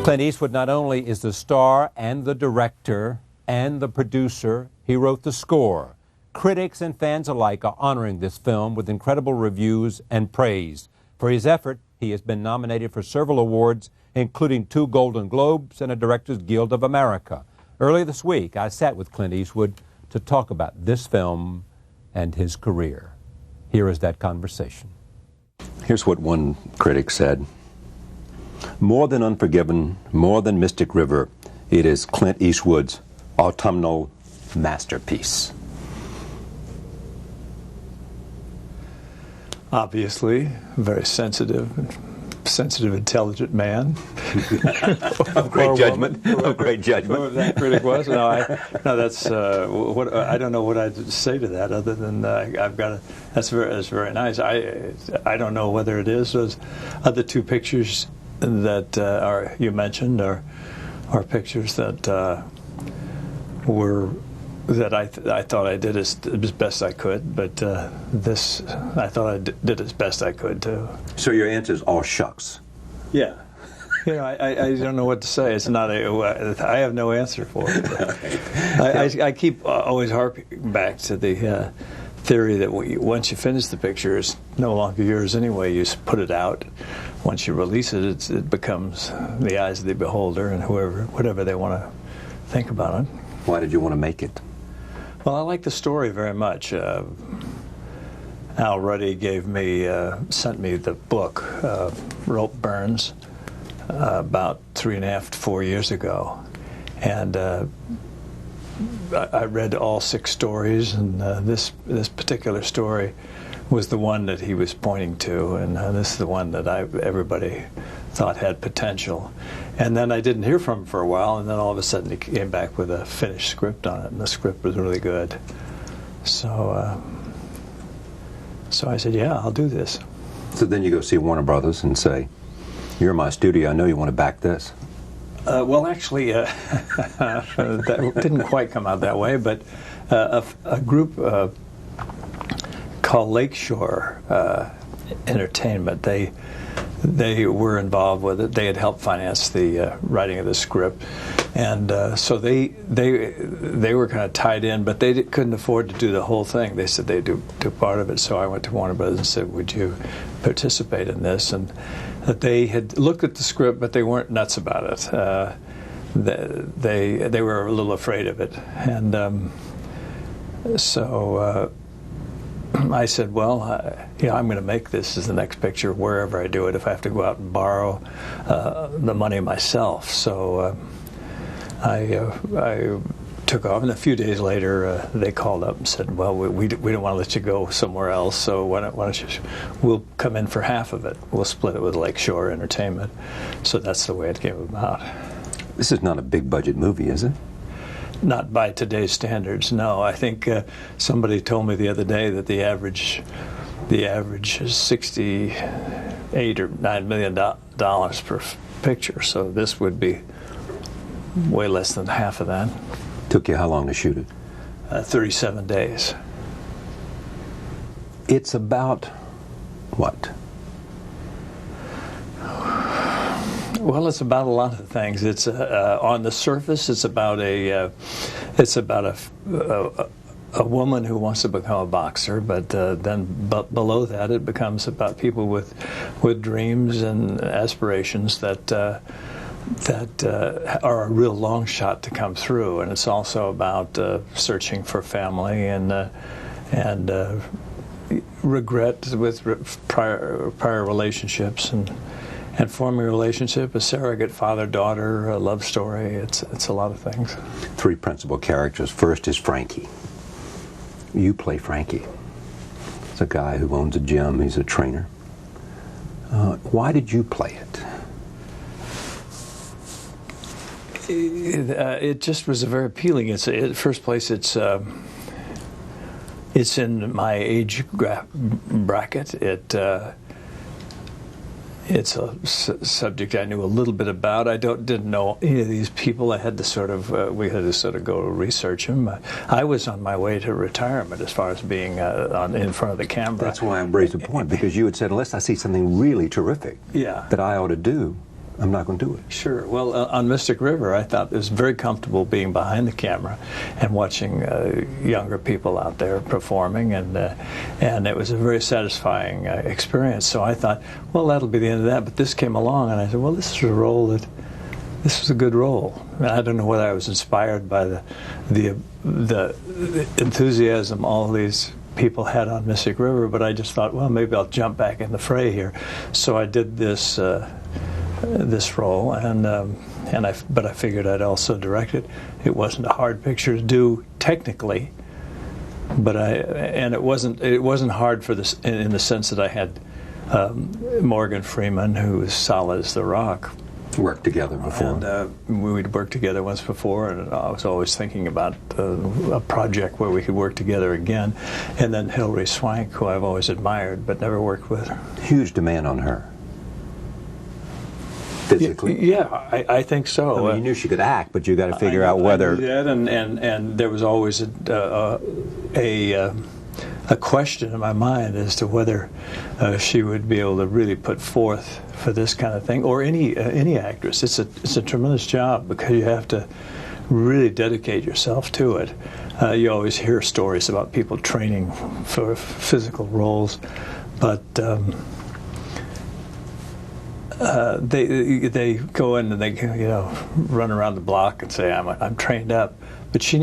Clint Eastwood not only is the star and the director and the producer, he wrote the score. Critics and fans alike are honoring this film with incredible reviews and praise. For his effort, he has been nominated for several awards, including 2 Golden Globes and a Directors Guild of America. Earlier this week, I sat with Clint Eastwood to talk about this film and his career. Here is that conversation. Here's what one critic said. More than Unforgiven, more than Mystic River, it is Clint Eastwood's autumnal masterpiece. Obviously, very sensitive, intelligent man. Of great judgment. Of great judgment. Whoever that critic was. That's what I don't know what I'd say to that other than that's very nice. I don't know whether it is those other 2 pictures that you mentioned are pictures that I thought I did as best I could, but this I thought I did as best I could too. So your answer is all shucks. Yeah. I don't know what to say. It's not I have no answer for it. I keep always harping back to the theory that once you finish the picture, it's no longer yours anyway. You put it out. Once you release it, it becomes the eyes of the beholder and whatever they want to think about it. Why did you want to make it? Well, I like the story very much. Al Ruddy sent me the book, Bergmans, about 3.5 to 4 years ago, and I read all 6 stories, and this particular story was the one that he was pointing to, and this is the one that everybody thought had potential. And then I didn't hear from him for a while, and then all of a sudden he came back with a finished script on it, and the script was really good. So I said, yeah, I'll do this. So then you go see Warner Brothers and say, you're in my studio, I know you want to back this. Well, actually, that didn't quite come out that way, but a group called Lakeshore Entertainment, they were involved with it. They had helped finance the writing of the script, and so they were kind of tied in, but they couldn't afford to do the whole thing. They said they'd do part of it, so I went to Warner Brothers and said, would you participate in this? And that they had looked at the script, but they weren't nuts about it. They were a little afraid of it, and so I said, well, I'm going to make this as the next picture wherever I do it, if I have to go out and borrow the money myself. So I took off, and a few days later they called up and said, well, we don't want to let you go somewhere else, so why don't you, we'll come in for half of it. We'll split it with Lakeshore Entertainment. So that's the way it came about. This is not a big budget movie, is it? Not by today's standards, no. I think somebody told me the other day that the average is $68 or $9 million per picture. So this would be way less than half of that. Took you how long to shoot it? 37 days. It's about what? Well, it's about a lot of things. It's on the surface, it's about a woman who wants to become a boxer, but then below that, it becomes about people with dreams and aspirations that are a real long shot to come through. And it's also about searching for family and regret with prior relationships and forming a relationship, a surrogate father-daughter, a love story. It's a lot of things. 3 principal characters. First is Frankie. You play Frankie. It's a guy who owns a gym. He's a trainer. Why did you play it? It just was very appealing. First place, it's in my age bracket. It's a subject I knew a little bit about. I didn't know any of these people. I had to we had to go research them. I was on my way to retirement as far as being in front of the camera. That's why I raised the point, because you had said, unless I see something really terrific that I ought to do, I'm not going to do it. Sure. Well, on Mystic River, I thought it was very comfortable being behind the camera and watching younger people out there performing, and it was a very satisfying experience. So I thought, well, that'll be the end of that. But this came along, and I said, well, this was a good role. I don't know whether I was inspired by the enthusiasm all these people had on Mystic River, but I just thought, well, maybe I'll jump back in the fray here. So I did this role, but I figured I'd also direct it. It wasn't a hard picture to do technically, but it wasn't hard for this in the sense that I had Morgan Freeman, who was solid as the rock. Worked together before. And we'd worked together once before, and I was always thinking about a project where we could work together again. And then Hilary Swank, who I've always admired but never worked with. Huge demand on her. Physically? Yeah, I think so. I mean, you knew she could act, but you got to figure out whether... I knew that, and there was always a question in my mind as to whether she would be able to really put forth for this kind of thing, or any actress. It's a tremendous job because you have to really dedicate yourself to it. You always hear stories about people training for physical roles, but they go in and they run around the block and say I'm trained up. But we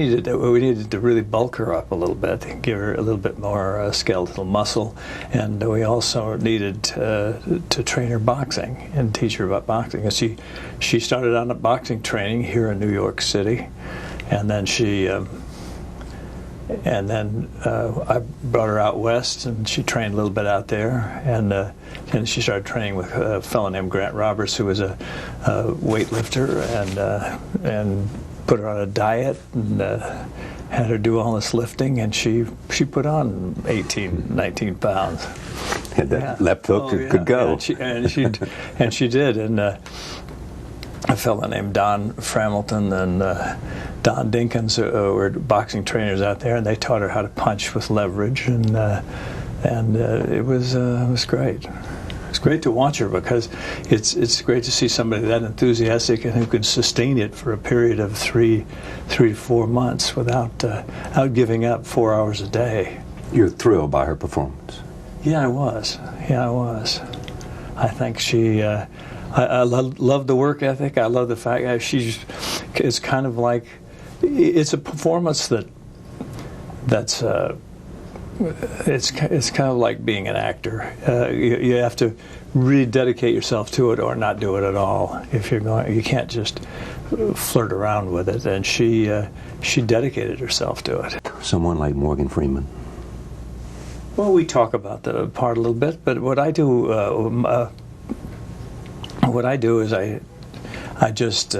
needed to really bulk her up a little bit, and give her a little bit more skeletal muscle, and we also needed to train her boxing and teach her about boxing. And she started on a boxing training here in New York City, and then I brought her out west, and she trained a little bit out there, and she started training with a fellow named Grant Roberts, who was a weightlifter, and put her on a diet and had her do all this lifting, and she put on 18, 19 pounds. Had that left hook could go. And she did. And a fellow named Don Framilton and Don Dinkins were boxing trainers out there, and they taught her how to punch with leverage, and it was great. It's great to watch her because it's great to see somebody that enthusiastic and who can sustain it for a period of 3 to 4 months without giving up 4 hours a day. You're thrilled by her performance. Yeah, I was. I think she. I love the work ethic. I love the fact that it's kind of like it's a performance that's. It's kind of like being an actor. You have to really dedicate yourself to it, or not do it at all. If you're going, you can't just flirt around with it. And she dedicated herself to it. Someone like Morgan Freeman. Well, we talk about the part a little bit, but what I do is I just.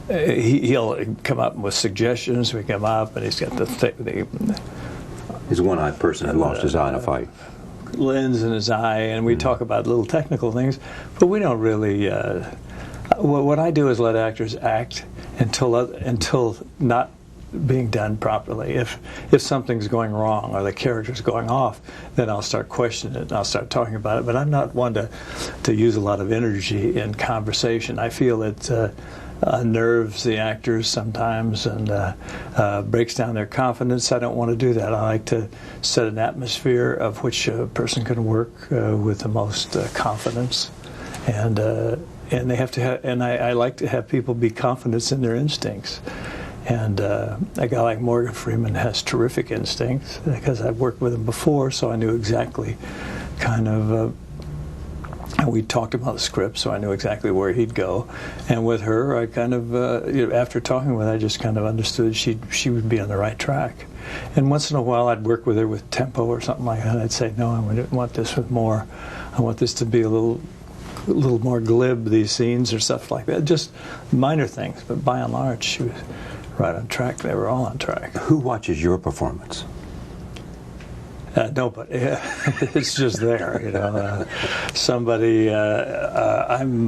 He'll come up with suggestions. We come up, and he's got the He's a one-eyed person who lost his eye in a fight. Lens in his eye, and we talk about little technical things, but we don't really. What I do is let actors act until not being done properly. If something's going wrong or the character's going off, then I'll start questioning it and I'll start talking about it. But I'm not one to use a lot of energy in conversation. I feel it. Unnerves the actors sometimes and breaks down their confidence. I don't want to do that. I like to set an atmosphere of which a person can work with the most confidence, and they have to have. And I like to have people be confident in their instincts. And a guy like Morgan Freeman has terrific instincts because I've worked with him before, so I knew exactly kind of. And we talked about the script, so I knew exactly where he'd go. And with her, I kind of, after talking with her, I just kind of understood she would be on the right track. And once in a while, I'd work with her with tempo or something like that. I'd say, no, I want this with more. I want this to be a little more glib, these scenes or stuff like that. Just minor things, but by and large, she was right on track. They were all on track. Who watches your performance? Nobody. It's just there, somebody. I'm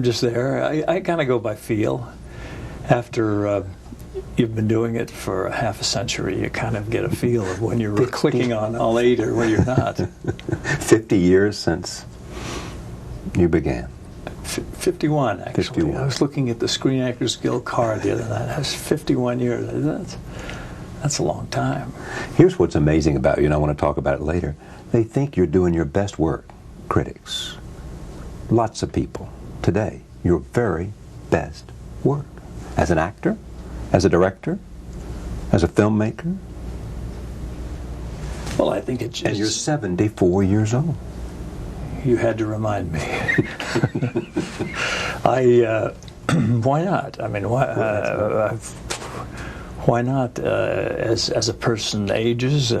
just there. I kind of go by feel. After you've been doing it for half a century, you kind of get a feel of when you're clicking on all 8 or when you're not. 50 years since you began? 51, actually. 51. I was looking at the Screen Actors Guild card the other night. That's 51 years. That's a long time. Here's what's amazing about you, and I want to talk about it later. They think you're doing your best work, critics. Lots of people today, your very best work. As an actor, as a director, as a filmmaker. Well, I think it's... And you're 74 years old. You had to remind me. Why not? I mean, why not? As a person ages,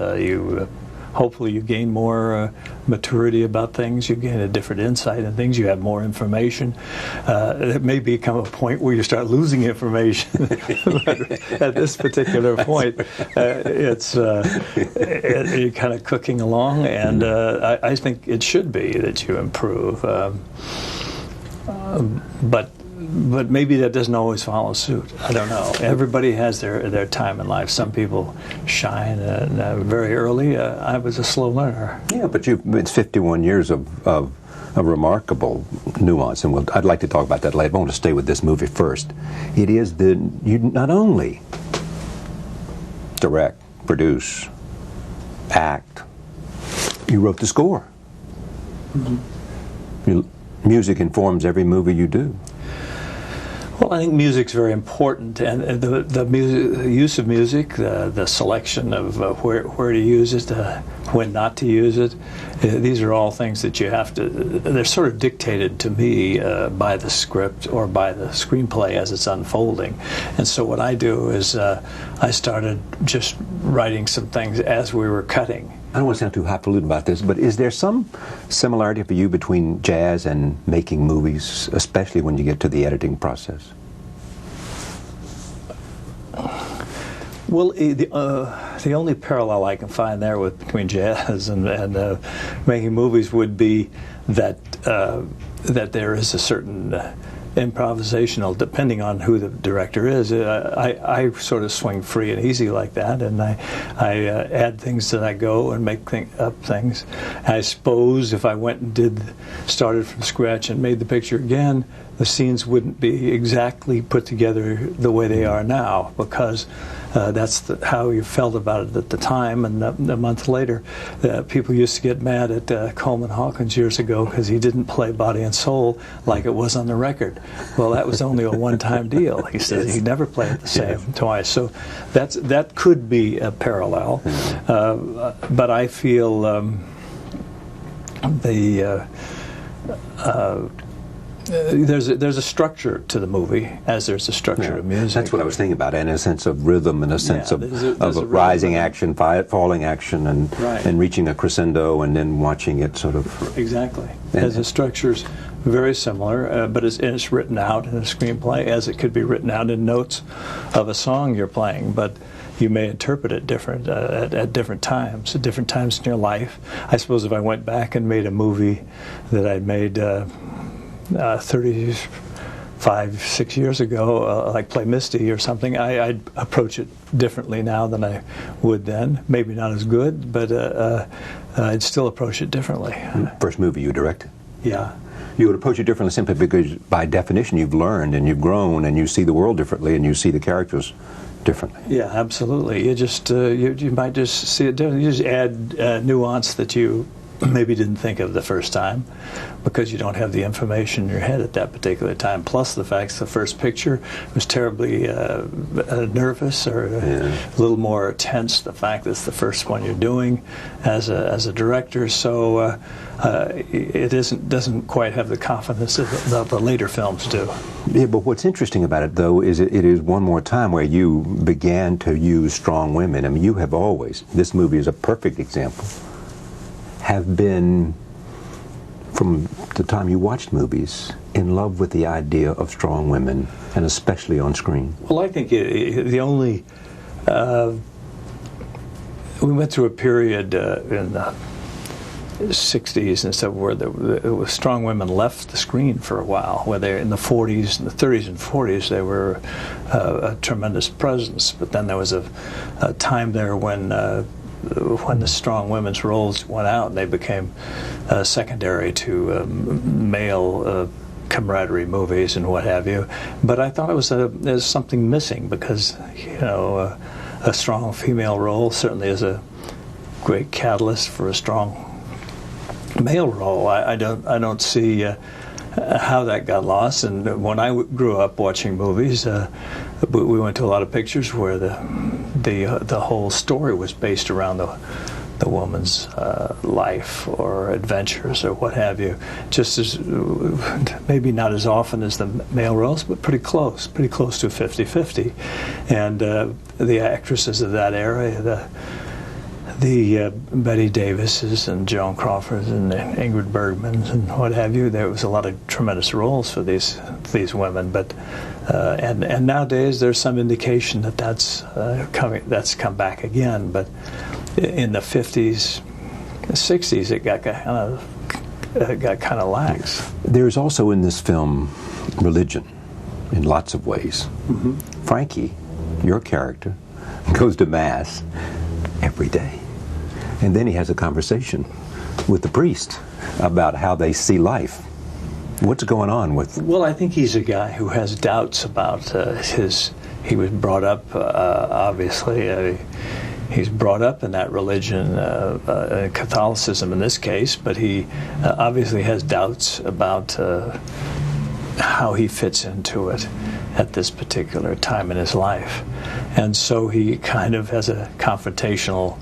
hopefully you gain more maturity about things. You gain a different insight in things. You have more information. It may become a point where you start losing information. But at this particular point, you're kind of cooking along, and I think it should be that you improve. But maybe that doesn't always follow suit. I don't know. Everybody has their time in life. Some people shine very early. I was a slow learner. Yeah, but it's 51 years of a remarkable nuance, and I'd like to talk about that later. I want to stay with this movie first. It is you not only direct, produce, act, you wrote the score. Mm-hmm. Music informs every movie you do. Well, I think music's very important, and the use of music, the selection of where to use it, when not to use it, these are all things that you have to, they're sort of dictated to me by the script or by the screenplay as it's unfolding. And so what I do is I started just writing some things as we were cutting. I don't want to sound too highfalutin about this, but is there some similarity for you between jazz and making movies, especially when you get to the editing process? Well, the only parallel I can find there between jazz and making movies would be that there is a certain improvisational, depending on who the director is. I sort of swing free and easy like that, and I add things as I go and make up things. I suppose if I went and started from scratch and made the picture again, the scenes wouldn't be exactly put together the way they are now, because that's how you felt about it at the time. And a month later, people used to get mad at Coleman Hawkins years ago because he didn't play Body and Soul like it was on the record. Well, that was only a one-time deal. He said he never played it the same twice. So that could be a parallel. But I feel there's a structure to the movie, as there's a structure to music. That's what I was thinking about, and a sense of rhythm, and a sense of a rising action, falling action, and reaching a crescendo, and then watching it sort of... Exactly. As the structure's very similar, but it's written out in a screenplay, as it could be written out in notes of a song you're playing, but you may interpret it different at different times in your life. I suppose if I went back and made a movie that I made 35-6 years ago, like Play Misty or something, I'd approach it differently now than I would then. Maybe not as good, but I'd still approach it differently. First movie you directed? Yeah. You would approach it differently simply because, by definition, you've learned and you've grown and you see the world differently and you see the characters differently. Yeah, absolutely. You just you might just see it differently. You just add nuance that you maybe didn't think of the first time, because you don't have the information in your head at that particular time. Plus the fact that the first picture was terribly nervous, or a little more tense. The fact that it's the first one you're doing as a director, so it doesn't quite have the confidence that the later films do. Yeah, but what's interesting about it, though, is it is one more time where you began to use strong women. I mean, you have always, this movie is a perfect example, have been, from the time you watched movies, in love with the idea of strong women, and especially on screen? Well, I think the only... we went through a period in the 60s and stuff where strong women left the screen for a while, where they in the 40s and the 30s and 40s they were a tremendous presence, but then there was a time there when when the strong women's roles went out, and they became secondary to male camaraderie movies and what have you. But I thought it was there's something missing, because a strong female role certainly is a great catalyst for a strong male role. I don't see how that got lost. And when I grew up watching movies, we went to a lot of pictures where the whole story was based around the woman's life or adventures or what have you. Just as, maybe not as often as the male roles, but pretty close to 50-50. And the actresses of that era, the Bette Davises and Joan Crawfords and Ingrid Bergmans and what have you, there was a lot of tremendous roles for these women. But and nowadays there's some indication that that's come back again. But in the 50s, 60s, it got kind of lax. There's also in this film religion in lots of ways. Mm-hmm. Frankie, your character, goes to Mass every day. And then he has a conversation with the priest about how they see life. What's going on with... Well, I think he's a guy who has doubts about he was brought up, obviously, he's brought up in that religion, Catholicism in this case, but he obviously has doubts about how he fits into it at this particular time in his life. And so he kind of has a confrontational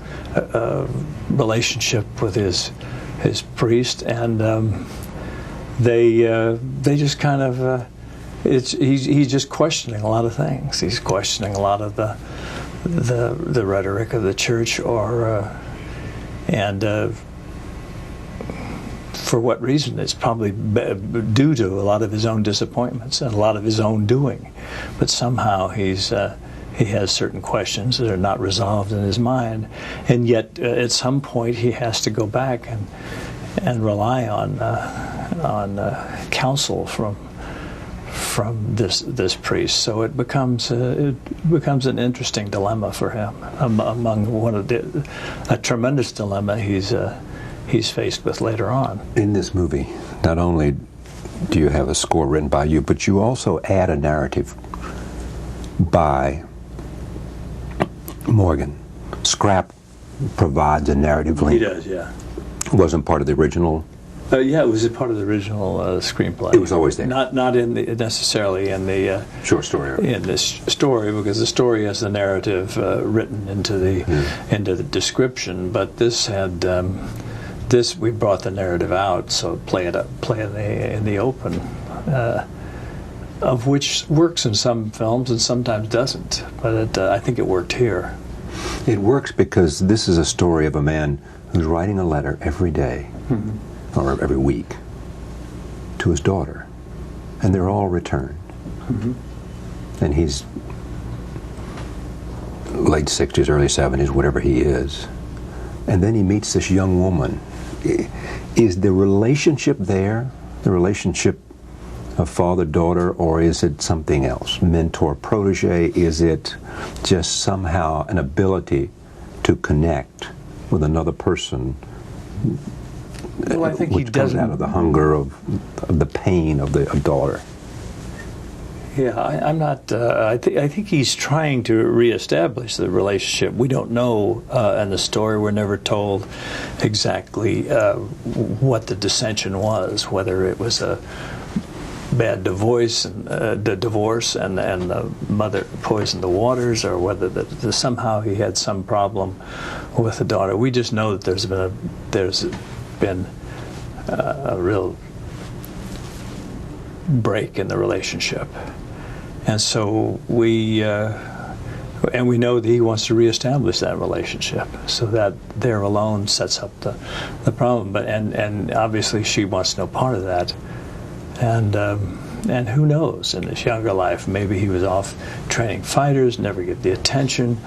relationship with his priest, and they just kind of he's just questioning a lot of things. He's questioning a lot of the rhetoric of the church, and for what reason? It's probably due to a lot of his own disappointments and a lot of his own doing. But somehow he has certain questions that are not resolved in his mind, and yet at some point he has to go back and rely on counsel from this priest. So it becomes an interesting dilemma for him, among a tremendous dilemma he's faced with later on. In this movie, not only do you have a score written by you, but you also add a narrative by Morgan. Scrap provides a narrative link. He does, yeah. It wasn't part of the original. Yeah, it was a part of the original screenplay. It was always there. Not necessarily in the short story. In this story, because the story has the narrative written into the description. But this had we brought the narrative out, so play it in the open, of which works in some films and sometimes doesn't. But I think it worked here. It works because this is a story of a man who's writing a letter every day. Mm-hmm. Or every week, to his daughter, and they're all returned. Mm-hmm. And he's late 60s, early 70s, whatever he is. And then he meets this young woman. Is the relationship there, the relationship of father-daughter, or is it something else? Mentor-protege? Is it just somehow an ability to connect with another person? Well, I think which he comes doesn't. Out of the hunger of the pain of the daughter. Yeah, I'm not. I think he's trying to reestablish the relationship. We don't know in the story. We're never told exactly what the dissension was. Whether it was a bad divorce and the mother poisoned the waters, or whether somehow he had some problem with the daughter. We just know that there's been a real break in the relationship, and so we know that he wants to reestablish that relationship, so that there alone sets up the problem. But and obviously she wants no part of that, and who knows, in his younger life maybe he was off training fighters, never get the attention.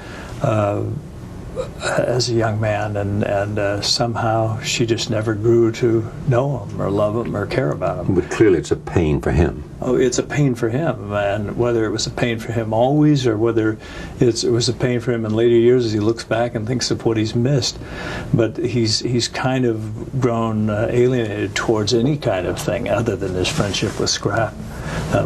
as a young man, and somehow she just never grew to know him or love him or care about him. But clearly it's a pain for him. Oh, it's a pain for him, and whether it was a pain for him always, or whether it was a pain for him in later years as he looks back and thinks of what he's missed. But he's kind of grown alienated towards any kind of thing other than his friendship with Scrap,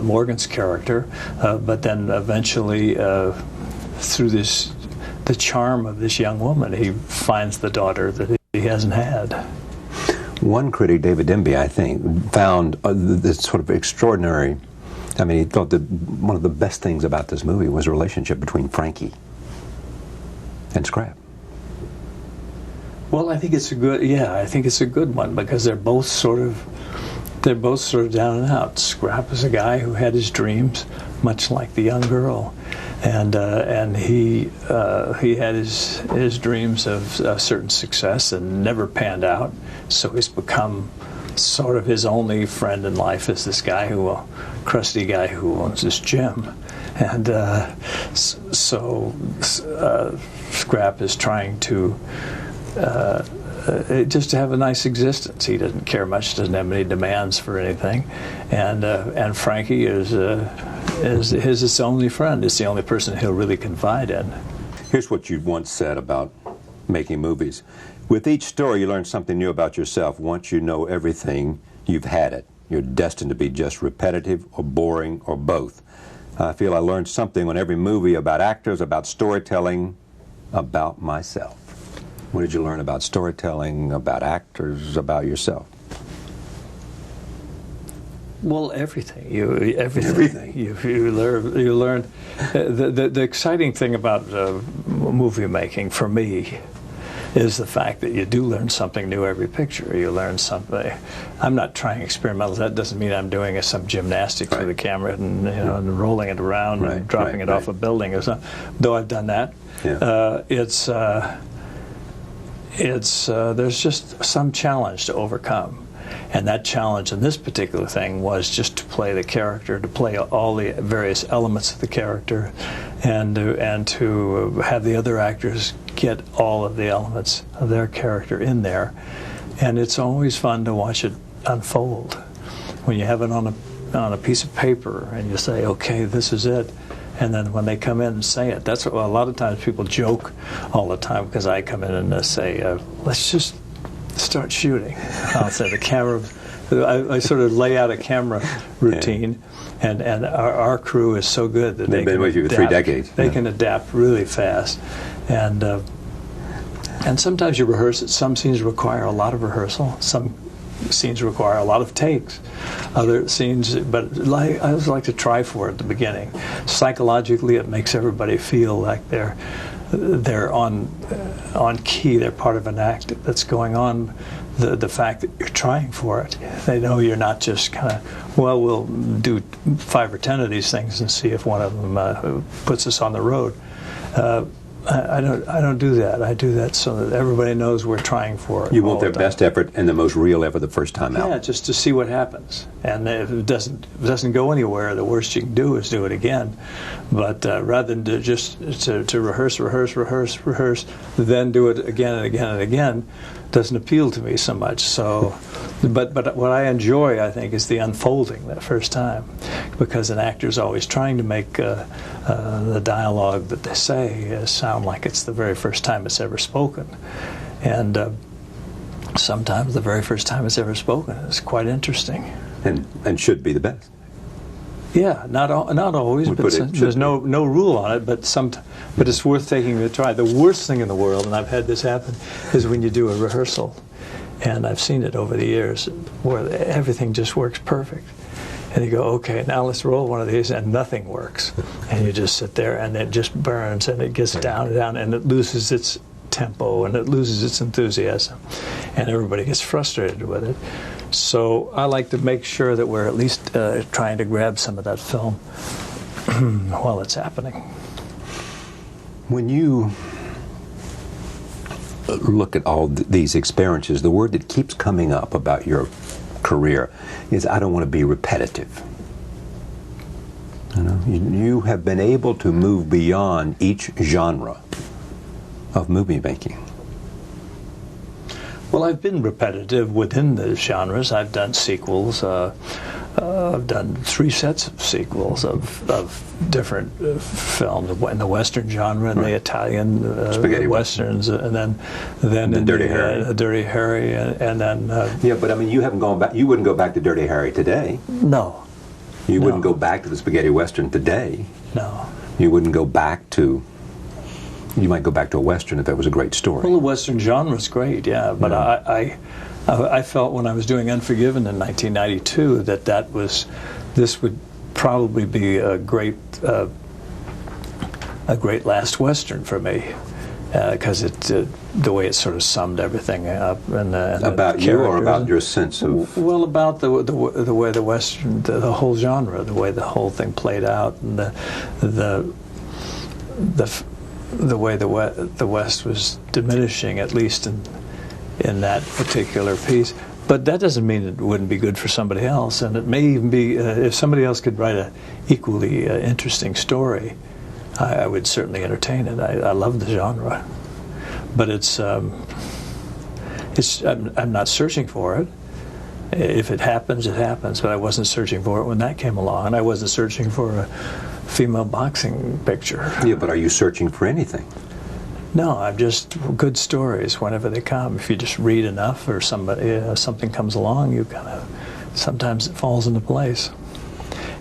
Morgan's character. But then eventually, through the charm of this young woman, he finds the daughter that he hasn't had. One critic, David Denby, I think, found this sort of extraordinary. I mean, he thought that one of the best things about this movie was the relationship between Frankie and Scrap. Well, I think it's a good. Yeah, I think it's a good one because they're both sort of down and out. Scrap is a guy who had his dreams, much like the young girl, and he had his dreams of certain success and never panned out. So he's become sort of his only friend in life is this guy crusty guy who owns this gym, and so Scrap is trying to. Just to have a nice existence. He doesn't care much, doesn't have any demands for anything, and Frankie is his only friend. It's the only person he'll really confide in. Here's what you once said about making movies. With each story, you learn something new about yourself. Once you know everything, you've had it. You're destined to be just repetitive or boring or both. I feel I learned something on every movie about actors, about storytelling, about myself. What did you learn about storytelling, about actors, about yourself? Well, everything. Everything. You learn. The exciting thing about movie making for me is the fact that you do learn something new every picture. You learn something. I'm not trying experimental. That doesn't mean I'm doing some gymnastics with the camera and and rolling it around and dropping it off a building or something. Though I've done that. Yeah. There's just some challenge to overcome, and that challenge in this particular thing was just to play the character, to play all the various elements of the character, and to have the other actors get all of the elements of their character in there, and it's always fun to watch it unfold when you have it on a piece of paper and you say, okay, this is it. And then when they come in and say it, that's what, well, a lot of times people joke all the time because I come in and say, let's just start shooting. I'll say the camera, I sort of lay out a camera routine, and our crew is so good that they've been with you for 3 decades. They can adapt really fast, and sometimes you rehearse it. Some scenes require a lot of rehearsal. Some scenes require a lot of takes. Other scenes, but I always like to try for it at the beginning. Psychologically, it makes everybody feel like they're on key. They're part of an act that's going on. The fact that you're trying for it, they know you're not just kind of, well, we'll do 5 or 10 of these things and see if one of them puts us on the road. I don't do that. I do that so that everybody knows we're trying for it. You want their best effort and the most real effort the first time out. Yeah, just to see what happens. And if it doesn't go anywhere, the worst you can do is do it again. But rather than to rehearse, then do it again and again and again, doesn't appeal to me so much. So, but what I enjoy, I think, is the unfolding that first time, because an actor's always trying to make the dialogue that they say sound like it's the very first time it's ever spoken, and sometimes the very first time it's ever spoken is quite interesting, and should be the best. Yeah, not always, but there's no rule on it. But it's worth taking the try. The worst thing in the world, and I've had this happen, is when you do a rehearsal, and I've seen it over the years where everything just works perfect, and you go, okay, now let's roll one of these, and nothing works, and you just sit there, and it just burns, and it gets down and down, and it loses its tempo, and it loses its enthusiasm, and everybody gets frustrated with it. So I like to make sure that we're at least trying to grab some of that film while it's happening. When you look at all these experiences, the word that keeps coming up about your career is, I don't want to be repetitive. You have been able to move beyond each genre of movie making? Well, I've been repetitive within the genres. I've done sequels. I've done 3 sets of sequels of different films in the Western genre and the Italian Spaghetti Westerns, and then in Dirty Harry. Dirty Harry, and then. Yeah, but I mean, you haven't gone back. You wouldn't go back to Dirty Harry today. No. You wouldn't go back to the Spaghetti Western today. No. You wouldn't go back to. You might go back to a Western if that was a great story. Well, the Western genre is great, yeah, but I felt when I was doing Unforgiven in 1992 that this would probably be a great last Western for me, because the way it sort of summed everything up and about you or about your sense of. Well, about the way the Western, the whole genre, the way the whole thing played out, and the way the West was diminishing, at least in that particular piece. But that doesn't mean it wouldn't be good for somebody else, and it may even be, if somebody else could write a equally interesting story, I would certainly entertain it. I love the genre, but I'm not searching for it. If it happens, it happens, but I wasn't searching for it when that came along, and I wasn't searching for a female boxing picture. Yeah, but are you searching for anything? No, I'm just good stories whenever they come. If you just read enough, or something comes along, you kind of, sometimes it falls into place.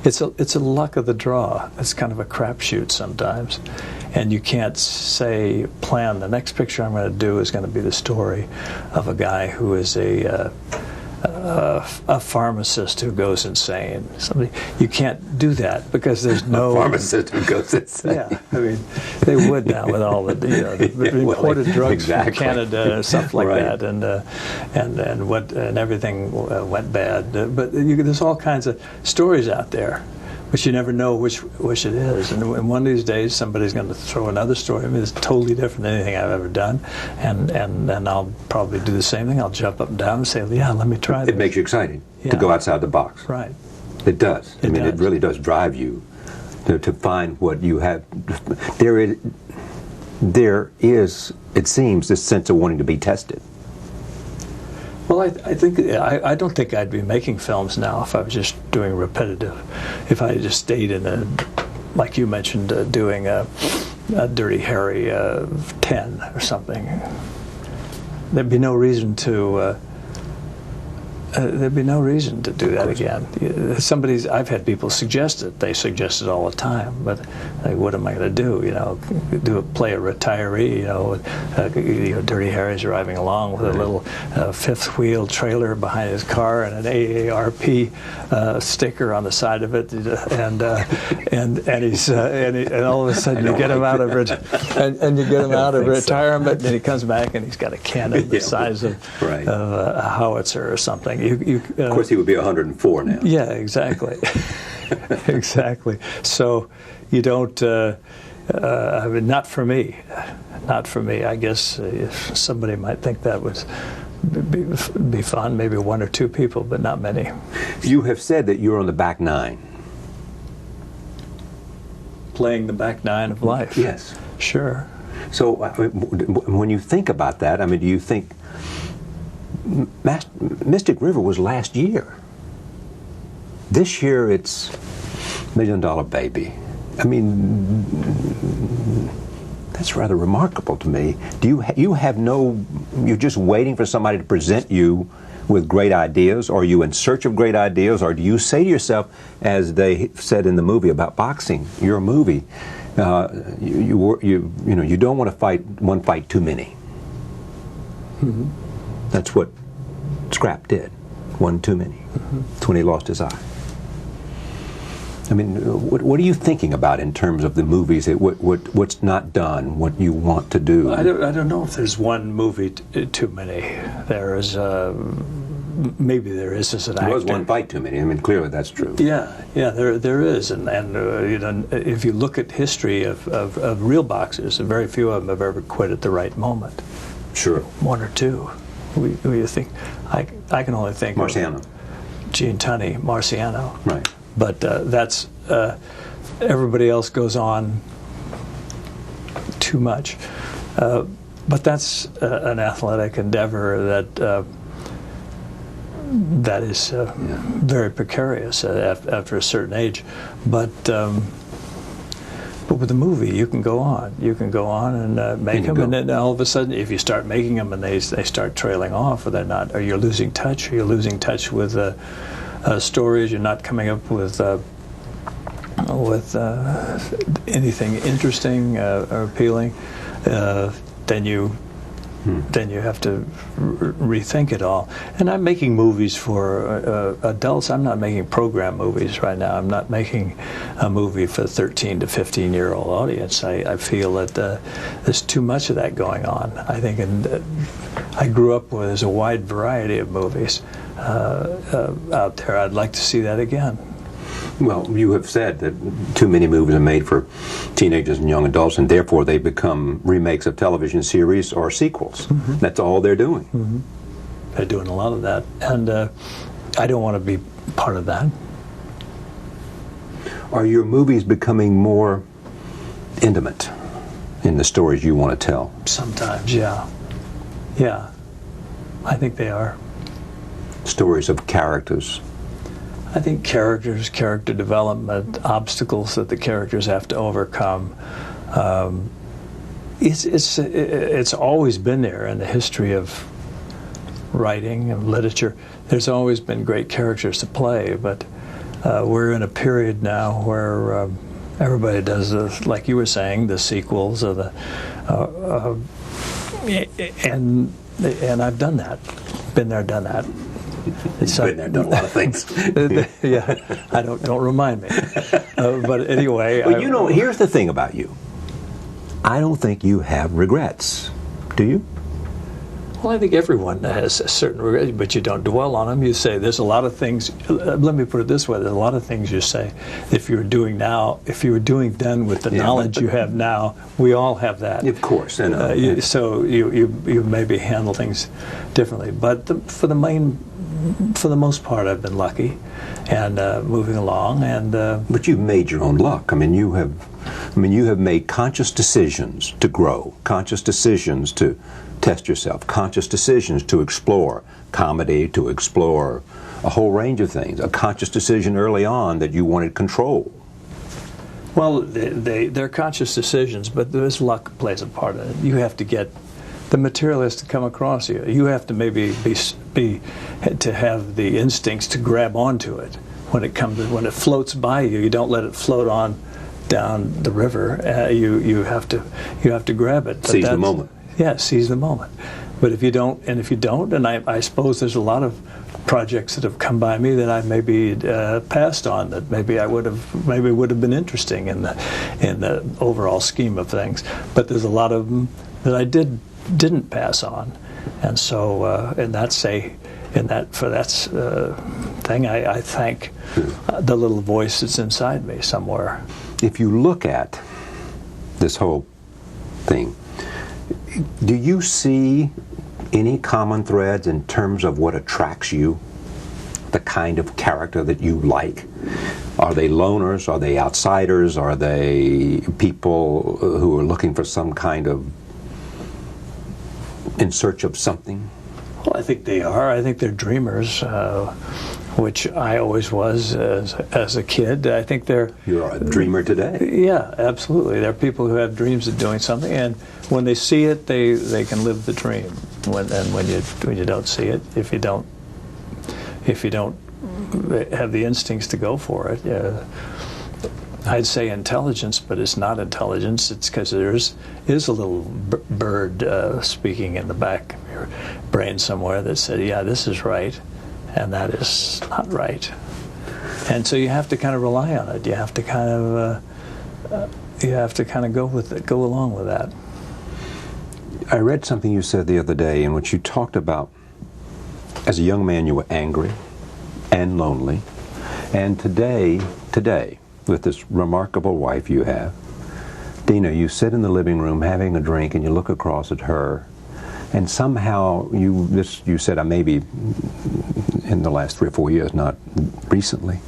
It's a luck of the draw. It's kind of a crapshoot sometimes, and you can't plan the next picture I'm going to do is going to be the story of a guy who is a pharmacist who goes insane. You can't do that because there's no a pharmacist who goes insane. Yeah, I mean, they would now with all the imported drugs from Canada and stuff like that, and everything went bad. But there's all kinds of stories out there, but you never know which it is. And one of these days, somebody's going to throw another story. I mean, it's totally different than anything I've ever done, and I'll probably do the same thing. I'll jump up and down and say, yeah, let me try this. It makes you excited to go outside the box. Right. It does. I mean, it really does drive you to find what you have. There is, it seems, this sense of wanting to be tested. Well, I don't think I'd be making films now if I was just doing repetitive. If I just stayed in like you mentioned, doing a Dirty Harry 10 or something. There'd be no reason to. There'd be no reason to do that again. I've had people suggest it. They suggest it all the time. But like, what am I going to do? You know, play a retiree. You know, Dirty Harry's driving along with a little fifth wheel trailer behind his car and an AARP sticker on the side of it, and all of a sudden you get him out of retirement, and he comes back and he's got a cannon the size of a howitzer or something. Of course, he would be 104 now. Yeah, exactly. Exactly. So you don't. I mean, not for me. Not for me. I guess if somebody might think that would be fun, maybe 1 or 2 people, but not many. You have said that you're on the back nine. Playing the back nine of life. Yes. Sure. So when you think about that, I mean, do you think Mystic River was last year? This year it's $1 Million Baby. I mean, that's rather remarkable to me. Do you have no? You're just waiting for somebody to present you with great ideas? Or are you in search of great ideas? Or do you say to yourself, as they said in the movie about boxing, your movie, you don't want to fight one fight too many. Mm-hmm. That's what Scrap did. One too many. Mm-hmm. That's when he lost his eye. I mean, what are you thinking about in terms of the movies? What's not done? What you want to do? I don't know if there's one movie too many. There is maybe there is as an actor. There was one fight too many. I mean, clearly that's true. Yeah, there is, and you know, if you look at history of real boxers, very few of them have ever quit at the right moment. Sure. 1 or 2. Who you think? I can only think Marciano. of Gene Tunney, Marciano. Right. But that's everybody else goes on too much. but that's an athletic endeavor that is very precarious after a certain age. But with the movie, you can go on. You can go on and make them, and then all of a sudden, if you start making them and they start trailing off, or they're not, or you're losing touch, with stories. You're not coming up with anything interesting or appealing. Then you have to rethink it all. And I'm making movies for adults. I'm not making program movies right now. I'm not making a movie for 13 to 15-year-old audience. I feel that there's too much of that going on. I think, I grew up with there's a wide variety of movies out there. I'd like to see that again. Well, you have said that too many movies are made for teenagers and young adults, and therefore they become remakes of television series or sequels. Mm-hmm. That's all they're doing. Mm-hmm. They're doing a lot of that, and I don't want to be part of that. Are your movies becoming more intimate in the stories you want to tell? Sometimes, yeah. Yeah, I think they are. Stories of characters. I think character development, obstacles that the characters have to overcome. It's always been there in the history of writing and literature. There's always been great characters to play, but we're in a period now where everybody does, like you were saying, the sequels or and I've done that, been there, done that. So, been there, done a lot of things. Yeah, don't remind me. But anyway, well, here's the thing about you. I don't think you have regrets. Do you? Well, I think everyone has a certain regrets, but you don't dwell on them. You say there's a lot of things. Let me put it this way: there's a lot of things you say. If you were doing then with the knowledge you have now, we all have that. Of course, so you maybe handle things differently. But for the most part, I've been lucky and moving along. And but you've made your own luck. You have made conscious decisions to grow, conscious decisions to test yourself, conscious decisions to explore comedy, to explore a whole range of things. A conscious decision early on that you wanted control. Well, they're conscious decisions, but there's luck plays a part in it. You have to get the material has to come across you. You have to maybe to have the instincts to grab onto it when it floats by you. You don't let it float on down the river. You have to grab it. Seize the moment. Yeah, seize the moment. But if you don't, and I suppose there's a lot of projects that have come by me that I maybe passed on that maybe would have been interesting in the overall scheme of things. But there's a lot of them that I didn't pass on, and so for that thing, I thank the little voice that's inside me somewhere. If you look at this whole thing, do you see any common threads in terms of what attracts you, the kind of character that you like? Are they loners? Are they outsiders? Are they people who are looking for some kind of in search of something? Well, I think they are. I think they're dreamers, which I always was as a kid. I think they're... You're a dreamer today. Yeah, absolutely. They're people who have dreams of doing something, and when they see it, they can live the dream. When you don't see it, if you don't have the instincts to go for it, I'd say intelligence, but it's not intelligence. It's because there is a little bird speaking in the back of your brain somewhere that said, "Yeah, this is right," and that is not right. And so you have to kind of rely on it. You have to kind of go along with that. I read something you said the other day in which you talked about, as a young man, you were angry and lonely, and today, with this remarkable wife you have, Dina, you sit in the living room having a drink and you look across at her, and somehow you said, maybe in the last 3 or 4 years, not recently,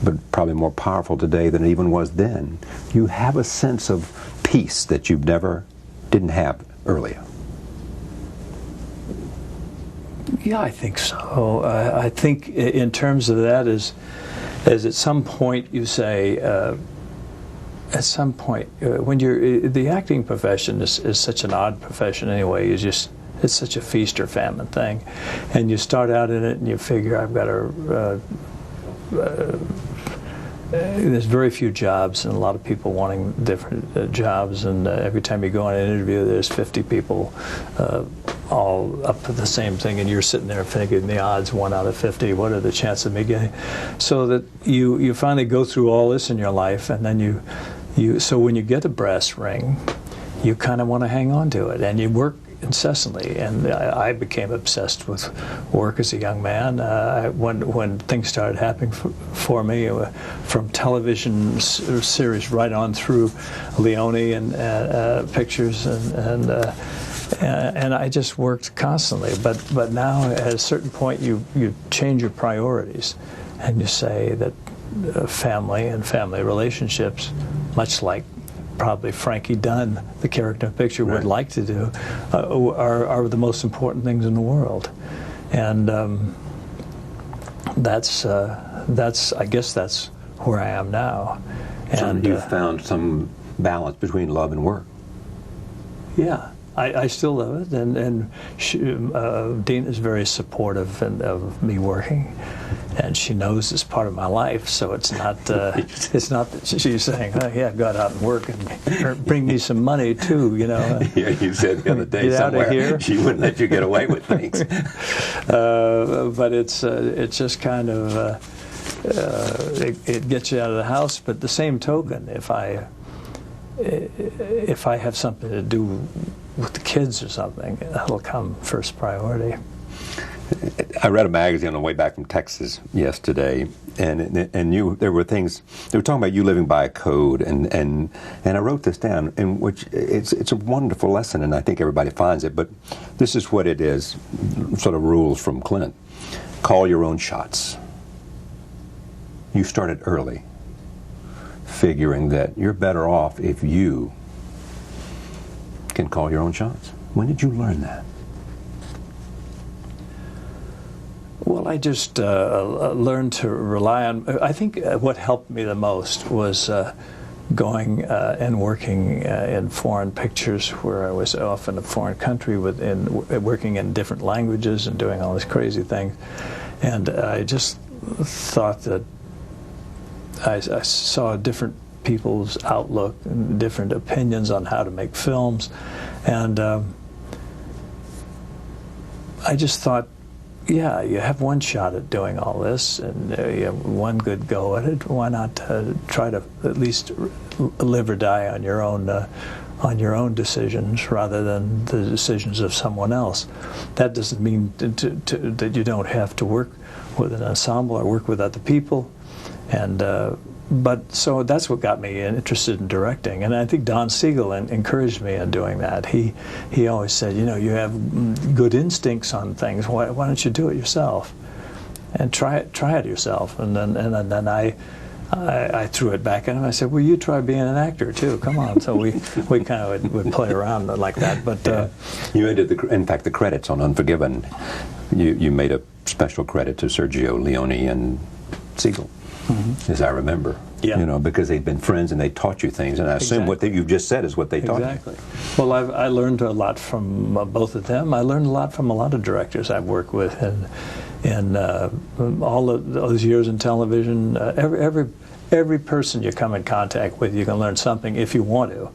but probably more powerful today than it even was then. You have a sense of peace that you didn't have earlier. Yeah, I think so. I think in terms of that is at some point you say, at some point, when you're, the acting profession is such an odd profession anyway, it's such a feast or famine thing. And you start out in it and you figure, I've got to, there's very few jobs and a lot of people wanting different jobs, and every time you go on an interview there's 50 people all up for the same thing, and you're sitting there thinking the odds 1 out of 50, what are the chances of me getting? So that you finally go through all this in your life, and then so when you get a brass ring, you kind of want to hang on to it, and you work incessantly. And I became obsessed with work as a young man. When things started happening for me, from television series right on through Leone and pictures, and I just worked constantly. But now at a certain point you change your priorities, and you say that family and family relationships, much like probably Frankie Dunn, the character in the picture, would like to do, are the most important things in the world. And I guess that's where I am now. And so you've found some balance between love and work. Yeah, I still love it, and Dean is very supportive of me working, and she knows it's part of my life. So it's not it's not that she's saying, "Oh yeah, go out and work and bring me some money too," you know. Yeah, you said the other day get somewhere out of here. She wouldn't let you get away with things. But it's just kind of it gets you out of the house. But the same token, if I have something to do with the kids or something, that'll come first priority. I read a magazine on the way back from Texas yesterday, and there were things they were talking about, you living by a code, and I wrote this down, in which it's a wonderful lesson, and I think everybody finds it. But this is what it is, sort of rules from Clint: call your own shots. You started early, figuring that you're better off if you can call your own shots. When did you learn that? Well, I just learned to rely on, I think what helped me the most was going and working in foreign pictures, where I was off in a foreign country working in different languages and doing all these crazy things. And I just thought that I saw different people's outlook and different opinions on how to make films, and I just thought, yeah, you have one shot at doing all this, and you have one good go at it. Why not try to at least live or die on your own decisions rather than the decisions of someone else? That doesn't mean that you don't have to work with an ensemble or work with other people, and but so that's what got me interested in directing, and I think Don Siegel encouraged me in doing that. He always said, you know, you have good instincts on things. Why don't you do it yourself, and try it yourself? And then I threw it back at him. I said, well, you try being an actor too. Come on. So we kind of would play around like that. But you ended in fact the credits on Unforgiven. You made a special credit to Sergio Leone and Siegel. Mm-hmm. As I remember, yeah. You know, because they've been friends and they taught you things, and I assume what you've just said is what they taught you. Exactly. Well, I learned a lot from both of them. I learned a lot from a lot of directors I've worked with, and all of those years in television. Every person you come in contact with, you can learn something if you want to.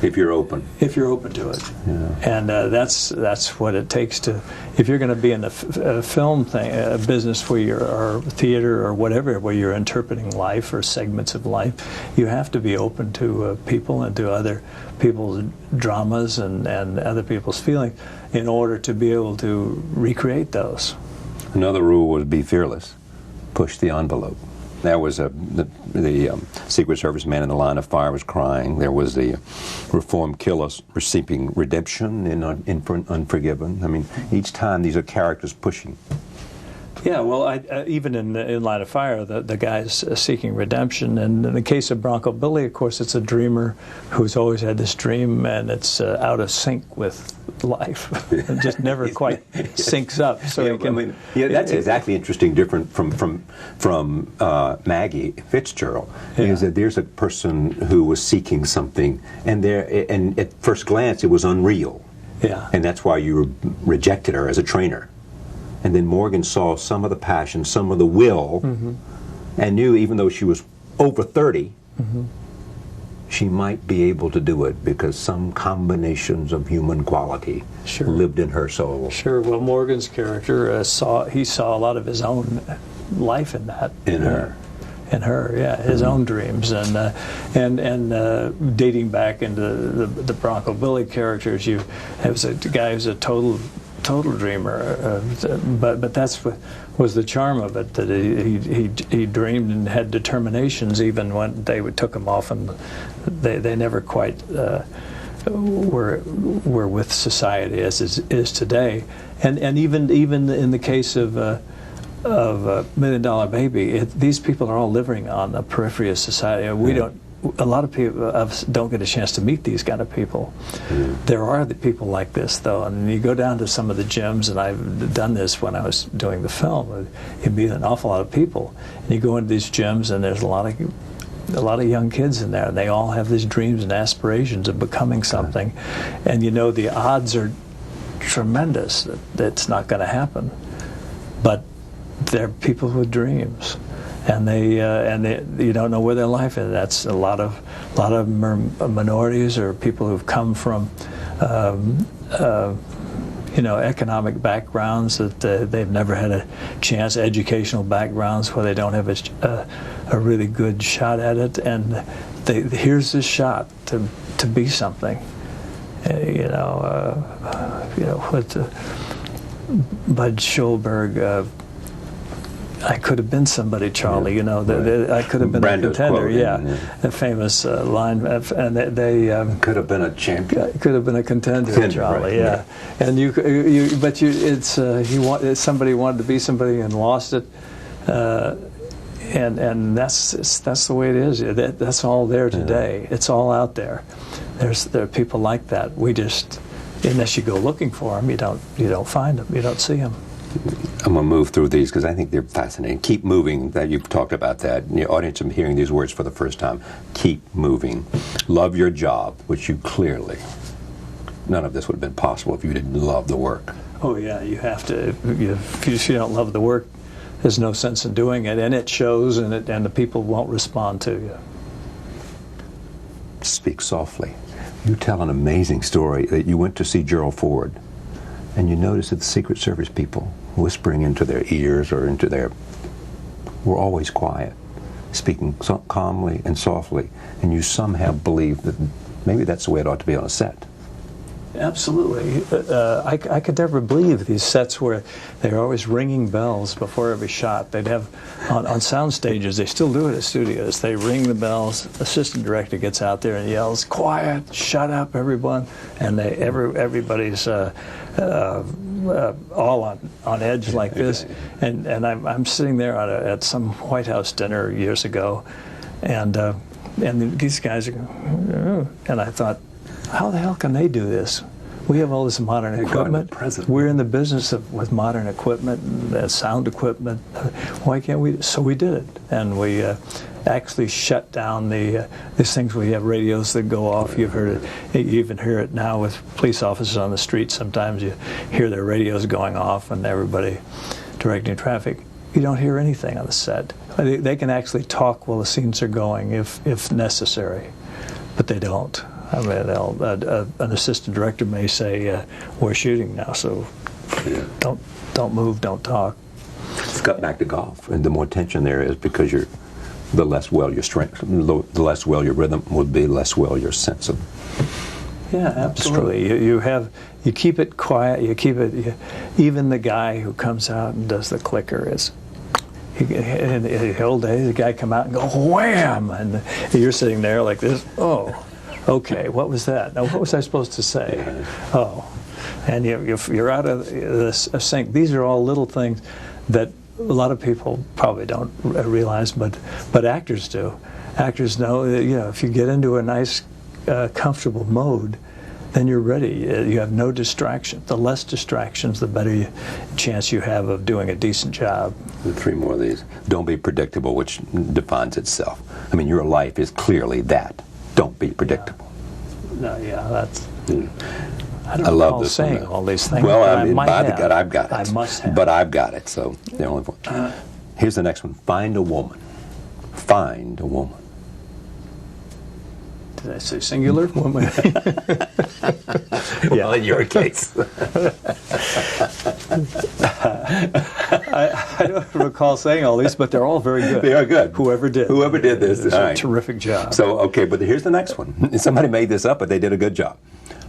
If you're open. If you're open to it. Yeah. And that's what it takes to, if you're going to be in a film thing, a business where or theater or whatever, where you're interpreting life or segments of life, you have to be open to people and to other people's dramas and other people's feelings in order to be able to recreate those. Another rule was be fearless. Push the envelope. There was the Secret Service man in the line of fire was crying. There was the reformed killer receiving redemption in Unforgiven. I mean, each time these are characters pushing. Yeah, well, even in Line of Fire, the guy's seeking redemption, and in the case of Bronco Billy, of course, it's a dreamer who's always had this dream, and it's out of sync with life. It just never quite syncs up. So that's exactly different from Maggie Fitzgerald. Is that there's a person who was seeking something, and at first glance it was unreal. Yeah, and that's why you rejected her as a trainer. And then Morgan saw some of the passion, some of the will, and knew even though she was over 30, she might be able to do it because some combinations of human quality lived in her soul. Sure. Well, Morgan's character saw a lot of his own life in that. In her. In her, yeah, his own dreams, and dating back into the Bronco Billy characters, it was a guy who's a total dreamer, but that's what was the charm of it, that he dreamed and had determinations even when they took him off, and they never quite were with society as it is today, and even in the case of $1 Million Baby, these people are all living on the periphery of society. A lot of people don't get a chance to meet these kind of people. There are the people like this, though, and you go down to some of the gyms, and I've done this when I was doing the film. You meet an awful lot of people, and you go into these gyms, and there's a lot of young kids in there, and they all have these dreams and aspirations of becoming something, and you know the odds are tremendous that it's not going to happen, but they're people with dreams. And they you don't know where their life is. That's a lot of them are minorities or people who've come from economic backgrounds that they've never had a chance, educational backgrounds where they don't have a really good shot at it, and here's this shot to be something. With Bud Schulberg. I could have been somebody, Charlie. I could have been a contender. A famous line, and they could have been a champion. Could have been a contender, Charlie. Right. And somebody wanted to be somebody and lost it, and that's the way it is. That's all there today. It's all out there. There are people like that. We just, unless you go looking for them, you don't find them. You don't see them. I'm going to move through these because I think they're fascinating. Keep moving, that you've talked about that. And the audience is hearing these words for the first time. Keep moving. Love your job, which you clearly, none of this would have been possible if you didn't love the work. Oh, yeah, you have to. If you don't love the work, there's no sense in doing it. And it shows, and the people won't respond to you. Speak softly. You tell an amazing story that you went to see Gerald Ford, and you noticed that the Secret Service people whispering into their ears or were always quiet, speaking so calmly and softly, and you somehow believed that maybe that's the way it ought to be on a set. Absolutely. I could never believe these sets where they're always ringing bells before every shot. They'd have, on sound stages, they still do it at studios, they ring the bells, assistant director gets out there and yells, "Quiet, shut up, everyone," and everybody's all on edge like this. And I'm sitting there at some White House dinner years ago, and these guys are, and I thought, how the hell can they do this? We have all this modern equipment. We're in the business with modern equipment, sound equipment. Why can't we? So we did it, and we actually shut down these things. We have radios that go off. You've heard it. You even hear it now with police officers on the street. Sometimes you hear their radios going off, and everybody directing traffic. You don't hear anything on the set. They can actually talk while the scenes are going, if necessary, but they don't. I mean, an assistant director may say, "We're shooting now, so don't move, don't talk." Let's cut back to golf, and the more tension there is because the less well your strength, the less well your rhythm would be, less well your sense of. Yeah, absolutely. You keep it quiet. You keep it. Even the guy who comes out and does the clicker is. In the old days, the guy come out and go wham, and you're sitting there like this. Oh. Okay, what was that? Now, what was I supposed to say? Oh, and you're out of this sync. These are all little things that a lot of people probably don't realize, but actors do. Actors know that, you know, if you get into a nice, comfortable mode, then you're ready. You have no distraction. The less distractions, the better chance you have of doing a decent job. 3 more of these. Don't be predictable, which defines itself. I mean, your life is clearly that. Don't be predictable. No, yeah, that's... I don't love recall this saying one. all these things. Well, I mean, I've got it. I must have. But I've got it, so the only one. Here's the next one. Find a woman. Find a woman. Did I say singular? Woman. Well, in your case. I don't recall saying all these, but they're all very good. They are good. Whoever did this. did a terrific job. So, okay, but here's the next one. Somebody made this up, but they did a good job.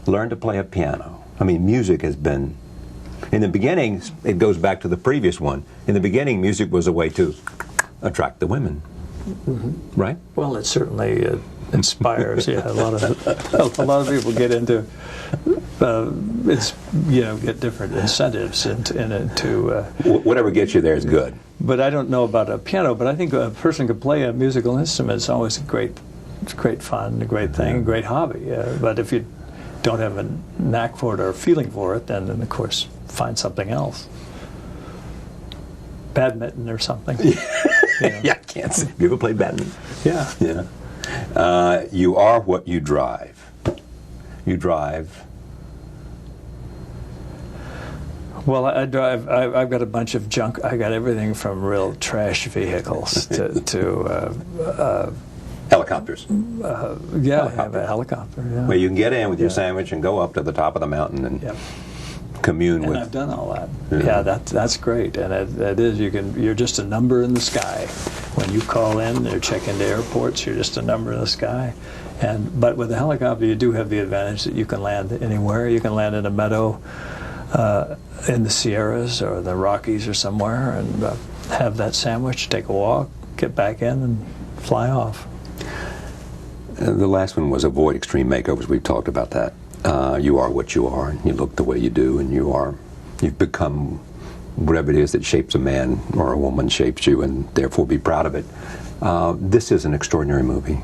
Learn to play a piano. I mean, music has been... In the beginning, it goes back to the previous one. In the beginning, music was a way to attract the women. Mm-hmm. Right? Well, it certainly inspires. Yeah, a lot of people get into get different incentives into whatever gets you there is good. But I don't know about a piano. But I think a person could play a musical instrument. It's always great fun, a great thing, a great hobby. But if you don't have a knack for it or a feeling for it, then of course find something else. Badminton or something. Yeah, I can't see. You ever played badminton? Yeah. Yeah. You are what you drive. You drive. Well, I drive. I've got a bunch of junk. I got everything from real trash vehicles to helicopters. Yeah, I have a helicopter. Yeah. Where you can get in with your sandwich and go up to the top of the mountain and commune with. And I've done all that. Yeah, that's great. And it is. You're just a number in the sky. When you call in or check into airports, you're just a number in the sky. But with a helicopter, you do have the advantage that you can land anywhere. You can land in a meadow in the Sierras or the Rockies or somewhere, and have that sandwich, take a walk, get back in, and fly off. The last one was avoid extreme makeovers. We've talked about that. You are what you are, and you look the way you do, and you've become whatever it is that shapes a man or a woman shapes you, and therefore be proud of it. This is an extraordinary movie,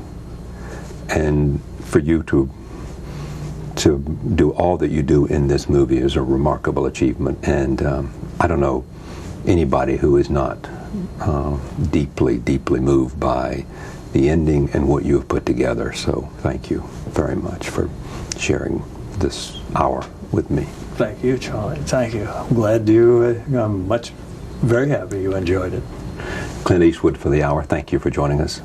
and for you to do all that you do in this movie is a remarkable achievement, and I don't know anybody who is not deeply, deeply moved by the ending and what you have put together. So thank you very much for sharing this hour with me. Thank you, Charlie. Thank you. I'm glad I'm very happy you enjoyed it. Clint Eastwood for the hour. Thank you for joining us.